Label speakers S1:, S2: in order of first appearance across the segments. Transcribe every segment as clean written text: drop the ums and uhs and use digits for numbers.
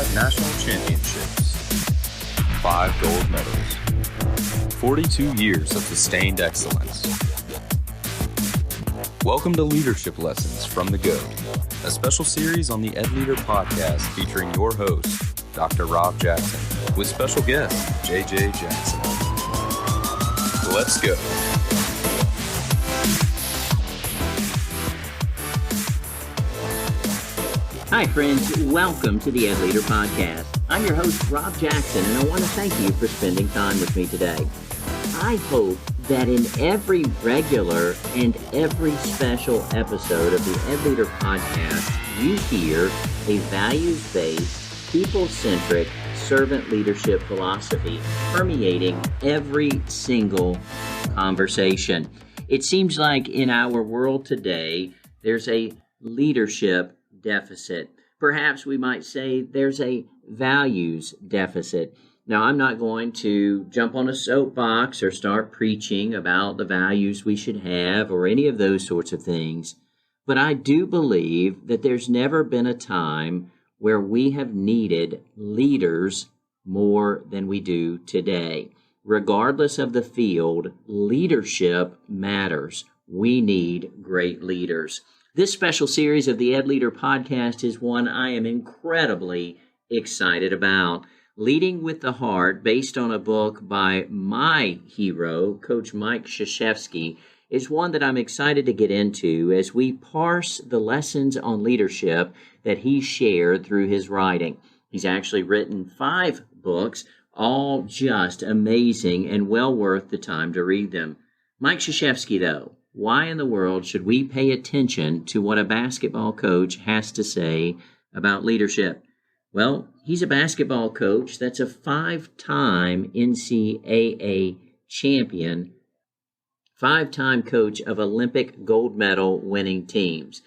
S1: 5 national championships, 5 gold medals, 42 years of sustained excellence. Welcome to Leadership Lessons from the G.O.A.T, a special series on the EdLeader podcast featuring your host, Dr. Rob Jackson, with special guest, J.J. Jackson. Let's go.
S2: Hi friends, welcome to the EdLeader podcast. I'm your host, Rob Jackson, and I want to thank you for spending time with me today. I hope that in every regular and every special episode of the EdLeader podcast, you hear a values-based, people-centric, servant leadership philosophy permeating every single conversation. It seems like in our world today, there's a leadership deficit. Perhaps we might say there's a values deficit. Now, I'm not going to jump on a soapbox or start preaching about the values we should have or any of those sorts of things, but I do believe that there's never been a time where we have needed leaders more than we do today. Regardless of the field, leadership matters. We need great leaders. This special series of the EdLeader podcast is one I am incredibly excited about. Leading with the Heart, based on a book by my hero, Coach Mike Krzyzewski, is one that I'm excited to get into as we parse the lessons on leadership that he shared through his writing. He's actually written 5 books, all just amazing and well worth the time to read them. Mike Krzyzewski, though, why in the world should we pay attention to what a basketball coach has to say about leadership? Well, he's a basketball coach that's a 5-time NCAA champion, 5-time coach of Olympic gold medal winning teams,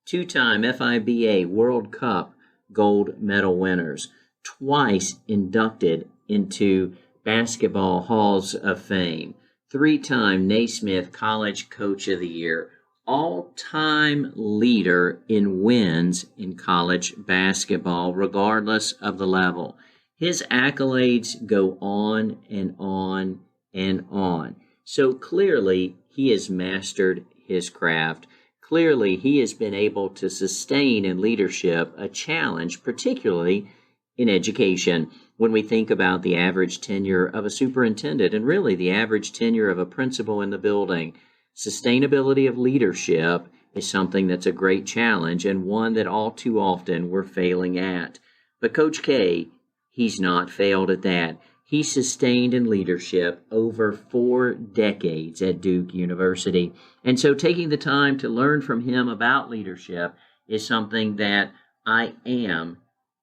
S2: 2-time FIBA World Cup gold medal winners, twice inducted into Basketball Halls of Fame, 3-time Naismith College Coach of the Year, all-time leader in wins in college basketball, regardless of the level. His accolades go on and on and on. So clearly, he has mastered his craft. Clearly, he has been able to sustain in leadership a challenge, particularly in education. When we think about the average tenure of a superintendent and really the average tenure of a principal in the building, sustainability of leadership is something that's a great challenge and one that all too often we're failing at. But Coach K, he's not failed at that. He sustained in leadership over 4 decades at Duke University. And so taking the time to learn from him about leadership is something that I am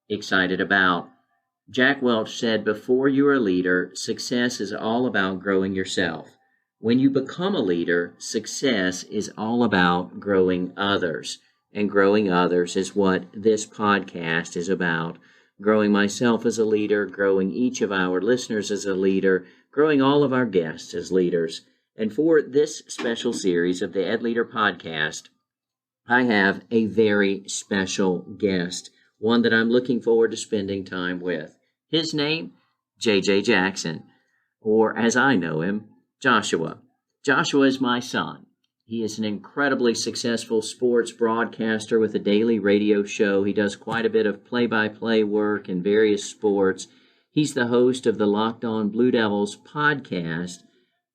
S2: excited about. Jack Welch said, before you're a leader, success is all about growing yourself. When you become a leader, success is all about growing others. And growing others is what this podcast is about. Growing myself as a leader, growing each of our listeners as a leader, growing all of our guests as leaders. And for this special series of the EdLeader podcast, I have a very special guest, one that I'm looking forward to spending time with. His name, J.J. Jackson, or as I know him, Joshua. Joshua is my son. He is an incredibly successful sports broadcaster with a daily radio show. He does quite a bit of play-by-play work in various sports. He's the host of the Locked On Blue Devils podcast.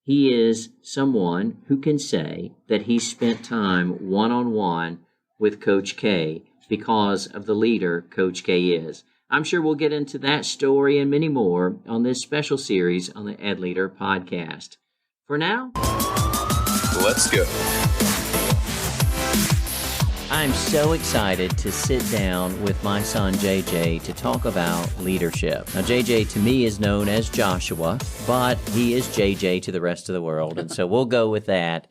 S2: He is someone who can say that he spent time one-on-one with Coach K because of the leader Coach K is. I'm sure we'll get into that story and many more on this special series on the EdLeader podcast. For now,
S1: let's go.
S2: I'm so excited to sit down with my son JJ to talk about leadership. Now, JJ to me is known as Joshua, but he is JJ to the rest of the world, and so we'll go with that.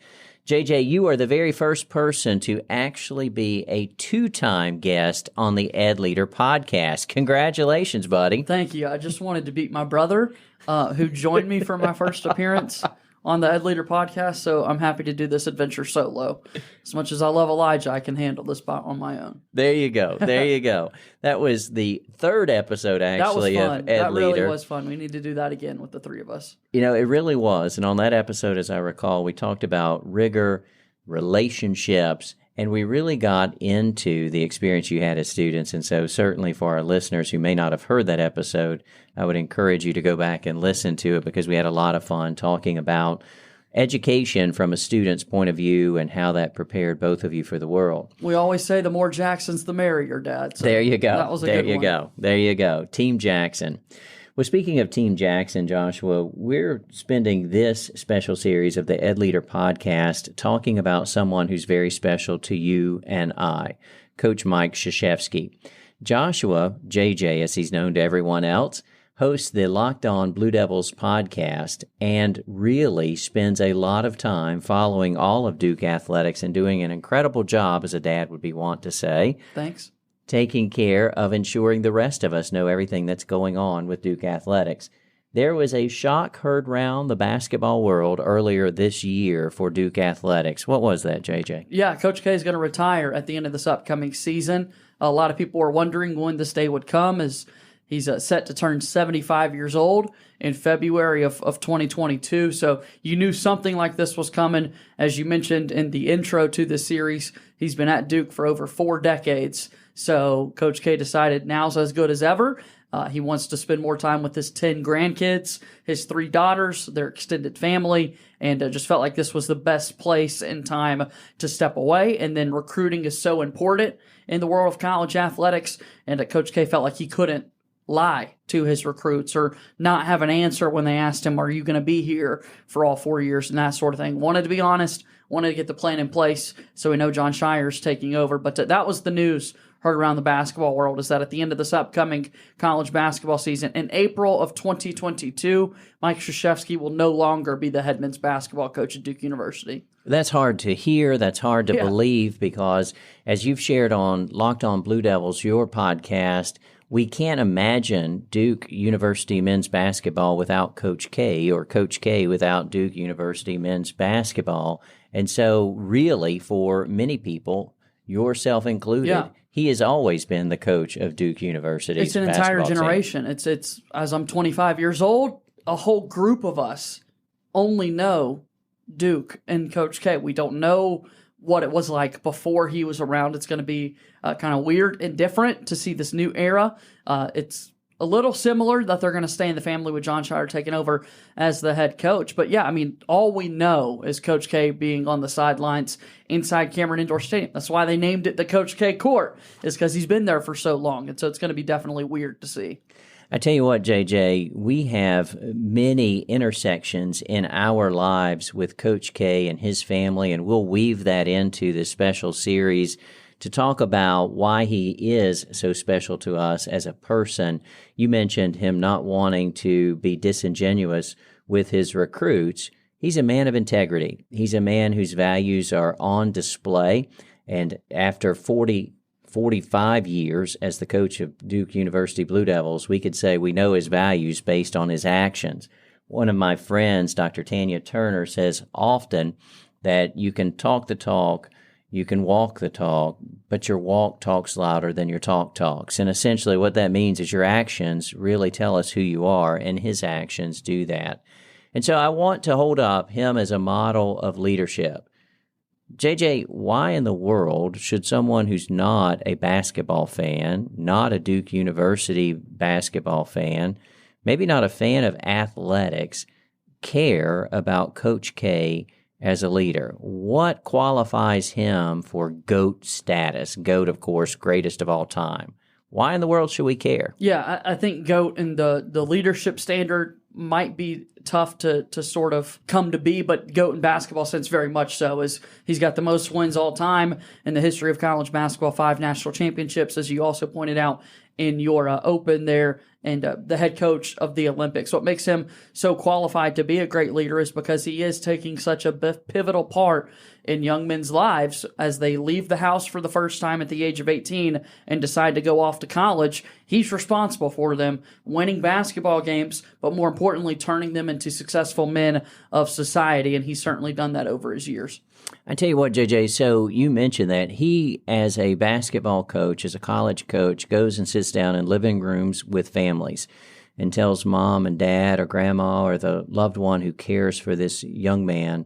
S2: JJ, you are the very first person to actually be a 2-time guest on the EdLeader podcast. Congratulations, buddy.
S3: Thank you. I just wanted to beat my brother, who joined me for my first appearance on the EdLeader podcast, so I'm happy to do this adventure solo. As much as I love Elijah, I can handle this on my own.
S2: There you go. There you go. That was the third episode, actually,
S3: that was fun.
S2: of EdLeader.
S3: That really was fun. We need to do that again with the three of us.
S2: It really was. And on that episode, as I recall, we talked about rigor, relationships, and we really got into the experience you had as students. And so certainly for our listeners who may not have heard that episode, I would encourage you to go back and listen to it because we had a lot of fun talking about education from a student's point of view and how that prepared both of you for the world.
S3: We always say the more Jacksons, the merrier, Dad. So
S2: there you go.
S3: That was a
S2: there
S3: good
S2: you
S3: one.
S2: go. There you go. Team Jackson. Well, speaking of Team Jackson, Joshua, we're spending this special series of the EdLeader podcast talking about someone who's very special to you and I, Coach Mike Krzyzewski. Joshua, JJ, as he's known to everyone else, hosts the Locked On Blue Devils podcast and really spends a lot of time following all of Duke athletics and doing an incredible job, as a dad would be wont to say.
S3: Thanks.
S2: Taking care of ensuring the rest of us know everything that's going on with Duke athletics. There was a shock heard round the basketball world earlier this year for Duke athletics. What was that, JJ?
S3: Yeah, Coach K is going to retire at the end of this upcoming season. A lot of people were wondering when this day would come, as he's set to turn 75 years old in February of 2022. So you knew something like this was coming. As you mentioned in the intro to this series, he's been at Duke for over 4 decades. So Coach K decided now's as good as ever. He wants to spend more time with his 10 grandkids, his 3 daughters, their extended family, and just felt like this was the best place and time to step away. And then recruiting is so important in the world of college athletics, and Coach K felt like he couldn't lie to his recruits or not have an answer when they asked him, are you going to be here for all 4 years, and that sort of thing. Wanted to be honest, wanted to get the plan in place, so we know John Shire's taking over. But that was the news heard around the basketball world, is that at the end of this upcoming college basketball season, in April of 2022, Mike Krzyzewski will no longer be the head men's basketball coach at Duke University.
S2: That's hard to hear. That's hard to believe because, as you've shared on Locked On Blue Devils, your podcast, we can't imagine Duke University men's basketball without Coach K, or Coach K without Duke University men's basketball. And so really, for many people, yourself included, he has always been the coach of Duke University.
S3: It's an entire generation. It's as I'm 25 years old, a whole group of us only know Duke and Coach K. We don't know what it was like before he was around. It's going to be kind of weird and different to see this new era. It's a little similar that they're going to stay in the family with John Shire taking over as the head coach. But yeah, I mean, all we know is Coach K being on the sidelines inside Cameron Indoor Stadium. That's why they named it the Coach K Court, is because he's been there for so long. And so it's going to be definitely weird to see.
S2: I tell you what, JJ, we have many intersections in our lives with Coach K and his family, and we'll weave that into this special series to talk about why he is so special to us as a person. You mentioned him not wanting to be disingenuous with his recruits. He's a man of integrity. He's a man whose values are on display. And after 45 years as the coach of Duke University Blue Devils, we could say we know his values based on his actions. One of my friends, Dr. Tanya Turner, says often that you can talk the talk, you can walk the talk, but your walk talks louder than your talk talks. And essentially what that means is your actions really tell us who you are, and his actions do that. And so I want to hold up him as a model of leadership. JJ, why in the world should someone who's not a basketball fan, not a Duke University basketball fan, maybe not a fan of athletics, care about Coach K as a leader? What qualifies him for GOAT status? GOAT, of course, greatest of all time. Why in the world should we care?
S3: Yeah, I think GOAT and the leadership standard might be tough to sort of come to be, but GOAT in basketball sense very much so, is he's got the most wins all time in the history of college basketball, 5 national championships, as you also pointed out in your open there, and the head coach of the Olympics. What makes him so qualified to be a great leader is because he is taking such a pivotal part in young men's lives as they leave the house for the first time at the age of 18 and decide to go off to college. He's responsible for them winning basketball games, but more importantly, turning them into successful men of society, and he's certainly done that over his years.
S4: I tell you what, JJ, so you mentioned that he, as a basketball coach, as a college coach, goes and sits down in living rooms with families and tells mom and dad or grandma or the loved one who cares for this young man,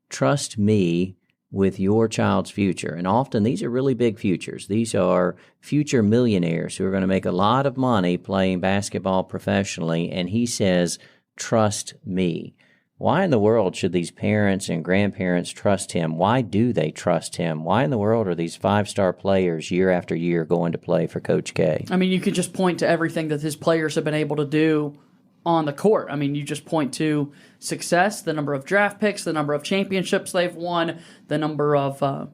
S4: trust me with your child's future. And often these are really big futures. These are future millionaires who are going to make a lot of money playing basketball professionally. And he says, trust me. Why in the world should these parents and grandparents trust him? Why do they trust him? Why in the world are these five-star players year after year going to play for Coach K?
S3: I mean, you could just point to everything that his players have been able to do on the court. I mean, you just point to success, the number of draft picks, the number of championships they've won, the number of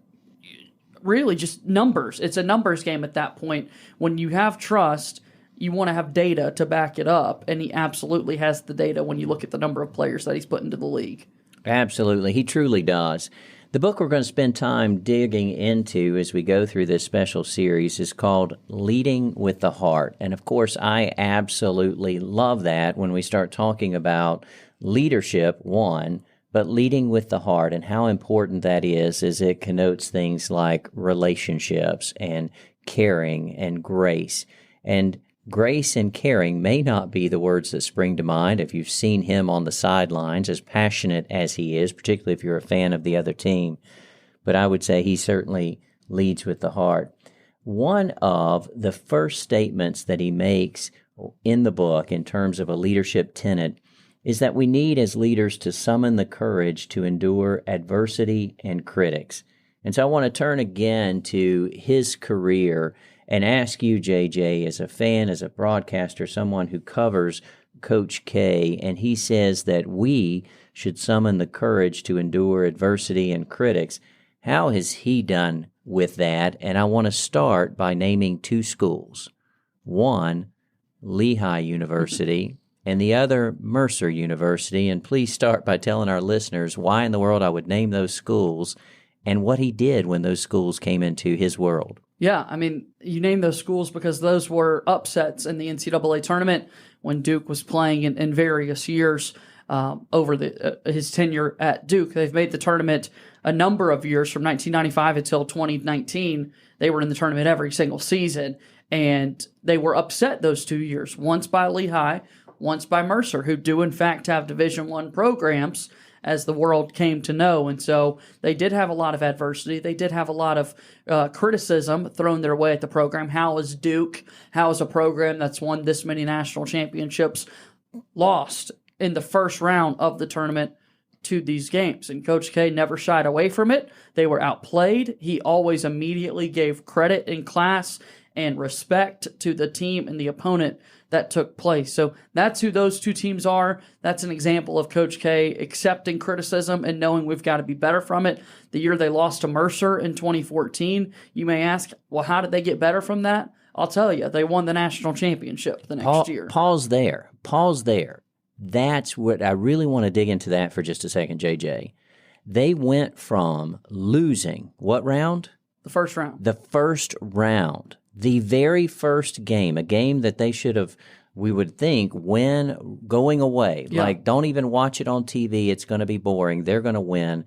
S3: really just numbers. It's a numbers game at that point. When you have trust, you want to have data to back it up, and he absolutely has the data when you look at the number of players that he's put into the league.
S4: Absolutely. He truly does. The book we're going to spend time digging into as we go through this special series is called Leading with the Heart. And of course, I absolutely love that when we start talking about leadership, one, but leading with the heart and how important that is as it connotes things like relationships and caring and grace. And grace and caring may not be the words that spring to mind if you've seen him on the sidelines, as passionate as he is, particularly if you're a fan of the other team. But I would say he certainly leads with the heart. One of the first statements that he makes in the book in terms of a leadership tenet is that we need as leaders to summon the courage to endure adversity and critics. And so I want to turn again to his career and ask you, JJ, as a fan, as a broadcaster, someone who covers Coach K, and he says that we should summon the courage to endure adversity and critics. How has he done with that? And I want to start by naming two schools. One, Lehigh University, and the other, Mercer University. And please start by telling our listeners why in the world I would name those schools and what he did when those schools came into his world.
S3: Yeah, I mean, you name those schools because those were upsets in the NCAA tournament when Duke was playing in various years over his tenure at Duke. They've made the tournament a number of years from 1995 until 2019. They were in the tournament every single season, and they were upset those 2 years, once by Lehigh, once by Mercer, who do in fact have Division I programs, as the world came to know. And so they did have a lot of adversity. They did have a lot of criticism thrown their way at the program. How is Duke, how is a program that's won this many national championships, lost in the first round of the tournament to these games? And Coach K never shied away from it. They were outplayed. He always immediately gave credit in class and respect to the team and the opponent that took place. So that's who those two teams are. That's an example of Coach K accepting criticism and knowing we've got to be better from it. The year they lost to Mercer in 2014, you may ask, well, how did they get better from that? I'll tell you, they won the national championship the next year.
S4: Pause there. That's what I really want to dig into that for just a second, JJ. They went from losing what round?
S3: The first round.
S4: The first round. The very first game, a game that they should have, we would think, win going away.
S3: Yeah.
S4: Like, don't even watch it on TV. It's going to be boring. They're going to win.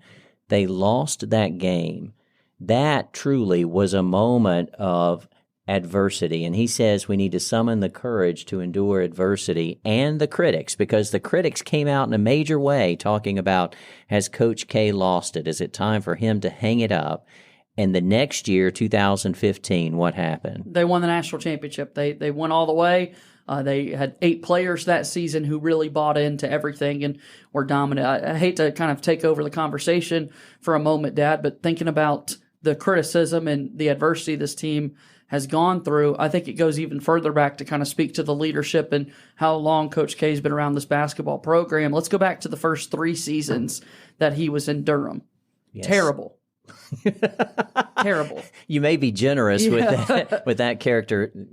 S4: They lost that game. That truly was a moment of adversity. And he says we need to summon the courage to endure adversity and the critics, because the critics came out in a major way talking about, has Coach K lost it? Is it time for him to hang it up? And the next year, 2015, what happened?
S3: They won the national championship. They went all the way. They had 8 players that season who really bought into everything and were dominant. I hate to kind of take over the conversation for a moment, Dad, but thinking about the criticism and the adversity this team has gone through, I think it goes even further back to kind of speak to the leadership and how long Coach K has been around this basketball program. Let's go back to the first 3 seasons that he was in Durham. Yes. Terrible.
S4: You may be generous with that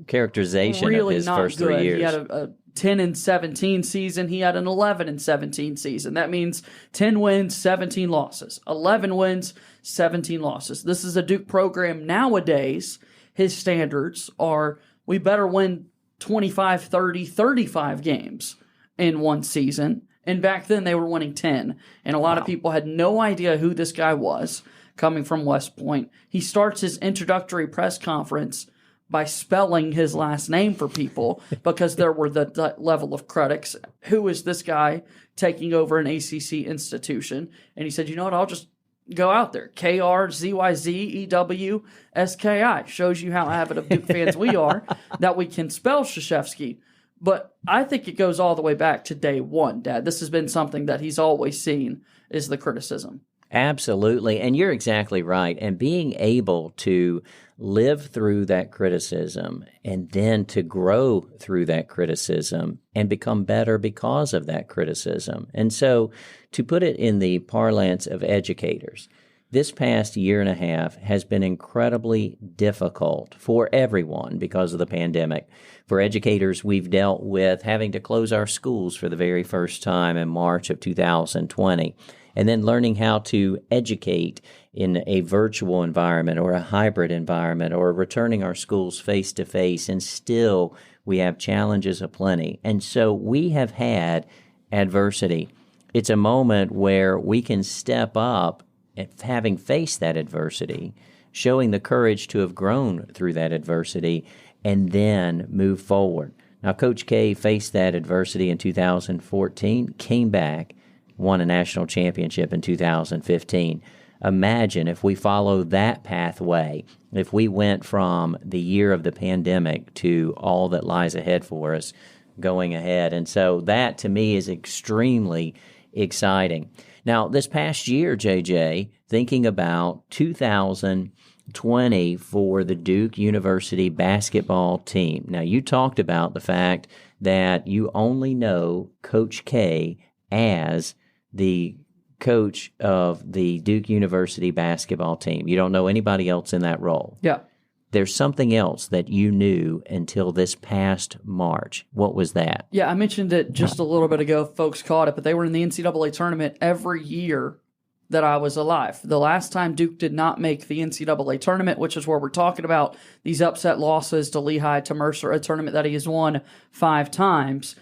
S4: characterization
S3: really
S4: of his
S3: not
S4: first
S3: good.
S4: 3 years.
S3: He had a 10-17 season. He had an 11-17 season. That means 10 wins, 17 losses. 11 wins, 17 losses. This is a Duke program nowadays. His standards are we better win 25, 30, 35 games in one season And back then they were winning 10. And a lot of people had no idea who this guy was coming from West Point. He starts his introductory press conference by spelling his last name for people because there were the level of critics. Who is this guy taking over an ACC institution? And he said, you know what, I'll just go out there. KRZYZEWSKI. Shows you how avid of Duke fans we are, that we can spell Krzyzewski. But I think it goes all the way back to day one, Dad. This has been something that he's always seen is the criticism.
S4: Absolutely. And you're exactly right. And being able to live through that criticism and then to grow through that criticism and become better because of that criticism. And so to put it in the parlance of educators, this past year and a half has been incredibly difficult for everyone because of the pandemic. For educators, we've dealt with having to close our schools for the very first time in March of 2020. And then learning how to educate in a virtual environment or a hybrid environment or returning our schools face-to-face, and still we have challenges aplenty. And so we have had adversity. It's a moment where we can step up, having faced that adversity, showing the courage to have grown through that adversity, and then move forward. Now, Coach K faced that adversity in 2014, came back, won a national championship in 2015. Imagine if we follow that pathway, if we went from the year of the pandemic to all that lies ahead for us going ahead. And so that, to me, is extremely exciting. Now, this past year, JJ, thinking about 2020 for the Duke University basketball team. Now, you talked about the fact that you only know Coach K as the coach of the Duke University basketball team. You don't know anybody else in that role.
S3: Yeah.
S4: There's something else that you knew until this past March. What was that?
S3: Yeah, I mentioned it just a little bit ago. Folks caught it, but they were in the NCAA tournament every year that I was alive. The last time Duke did not make the NCAA tournament, which is where we're talking about these upset losses to Lehigh, to Mercer, a tournament that he has won 5 times,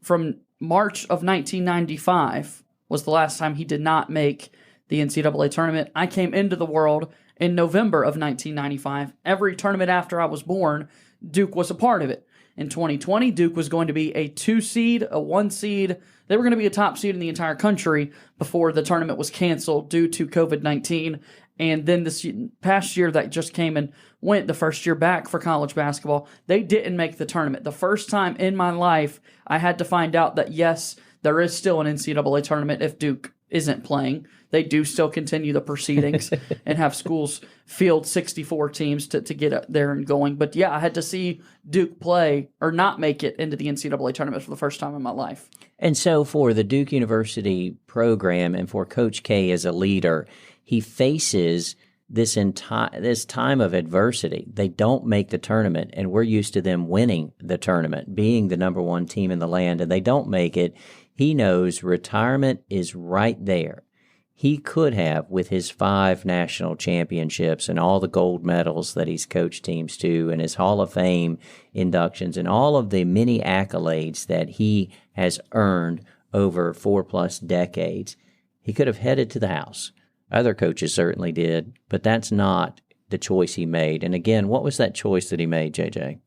S3: from March of 1995 was the last time he did not make the NCAA tournament. I came into the world in November of 1995. Every tournament after I was born, Duke was a part of it. In 2020, Duke was going to be a 2 seed, a 1 seed. They were going to be a top seed in the entire country before the tournament was canceled due to COVID-19. And then this past year that just came and went, the first year back for college basketball, they didn't make the tournament. The first time in my life, I had to find out that, yes, there is still an NCAA tournament if Duke isn't playing. They do still continue the proceedings and have schools field 64 teams to get up there and going. But yeah, I had to see Duke play or not make it into the NCAA tournament for the first time in my life.
S4: And so for the Duke University program and for Coach K as a leader, he faces this time of adversity. They don't make the tournament, and we're used to them winning the tournament, being the number 1 team in the land, and they don't make it. He knows retirement is right there. He could have, with his 5 national championships and all the gold medals that he's coached teams to, and his Hall of Fame inductions, and all of the many accolades that he has earned over 4+ decades, he could have headed to the house. Other coaches certainly did, but that's not the choice he made. And again, what was that choice that he made, JJ?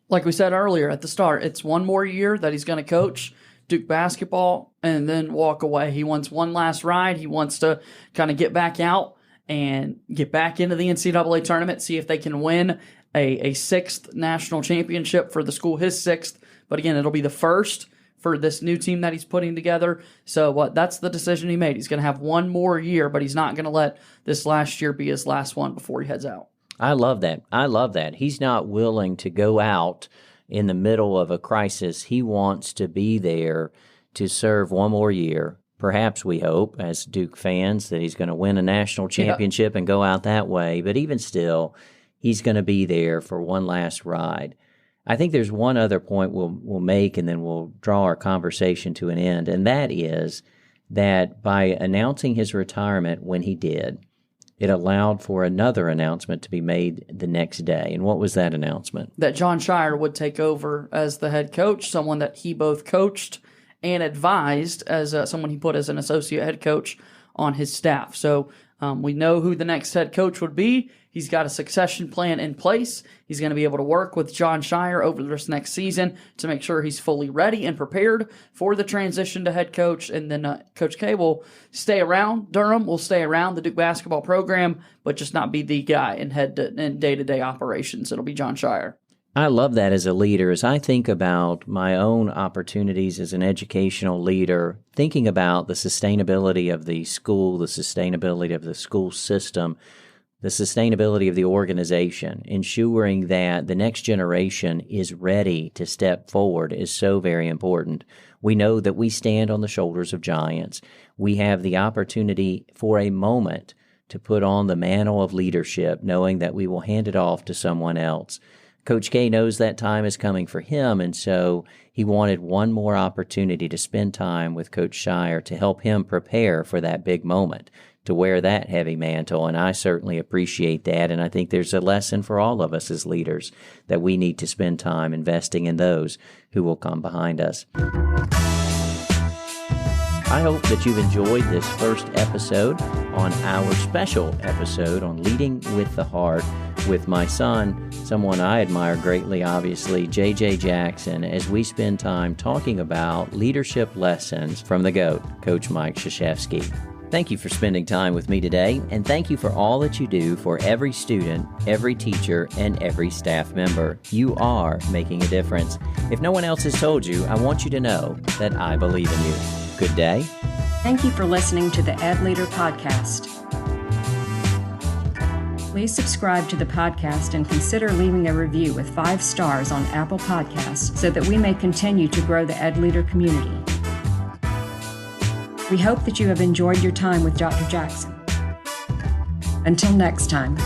S3: Like we said earlier at the start, it's 1 more year that he's going to coach Duke basketball and then walk away. He wants one last ride. He wants to kind of get back out and get back into the NCAA tournament, see if they can win a 6th national championship for the school, his 6th. But again, it'll be the first for this new team that he's putting together. So that's the decision he made. He's going to have 1 more year, but he's not going to let this last year be his last one before he heads out.
S4: I love that. I love that. He's not willing to go out in the middle of a crisis. He wants to be there to serve 1 more year. Perhaps we hope, as Duke fans, that he's going to win a national championship and go out that way. But even still, he's going to be there for one last ride. I think there's one other point we'll make, and then we'll draw our conversation to an end, and that is that by announcing his retirement when he did, it allowed for another announcement to be made the next day. And what was that announcement?
S3: That John Shire would take over as the head coach, someone that he both coached and advised as someone he put as an associate head coach on his staff. So we know who the next head coach would be. He's got a succession plan in place. He's going to be able to work with Jon Scheyer over this next season to make sure he's fully ready and prepared for the transition to head coach. And then Coach K will stay around. Durham will stay around the Duke basketball program, but just not be the guy in day-to-day operations. It'll be Jon Scheyer.
S4: I love that as a leader. As I think about my own opportunities as an educational leader, thinking about the sustainability of the school, the sustainability of the school system, the sustainability of the organization, ensuring that the next generation is ready to step forward is so very important. We know that we stand on the shoulders of giants. We have the opportunity for a moment to put on the mantle of leadership, knowing that we will hand it off to someone else. Coach K knows that time is coming for him, and so he wanted one more opportunity to spend time with Coach Scheyer to help him prepare for that big moment, to wear that heavy mantle, and I certainly appreciate that, and I think there's a lesson for all of us as leaders that we need to spend time investing in those who will come behind us. I hope that you've enjoyed this first episode on our special episode on Leading with the Heart with my son, someone I admire greatly, obviously, J.J. Jackson, as we spend time talking about leadership lessons from the GOAT, Coach Mike Krzyzewski. Thank you for spending time with me today, and thank you for all that you do for every student, every teacher, and every staff member. You are making a difference. If no one else has told you, I want you to know that I believe in you. Good day.
S5: Thank you for listening to the EdLeader podcast. Please subscribe to the podcast and consider leaving a review with 5 stars on Apple Podcasts so that we may continue to grow the EdLeader community. We hope that you have enjoyed your time with Dr. Jackson. Until next time.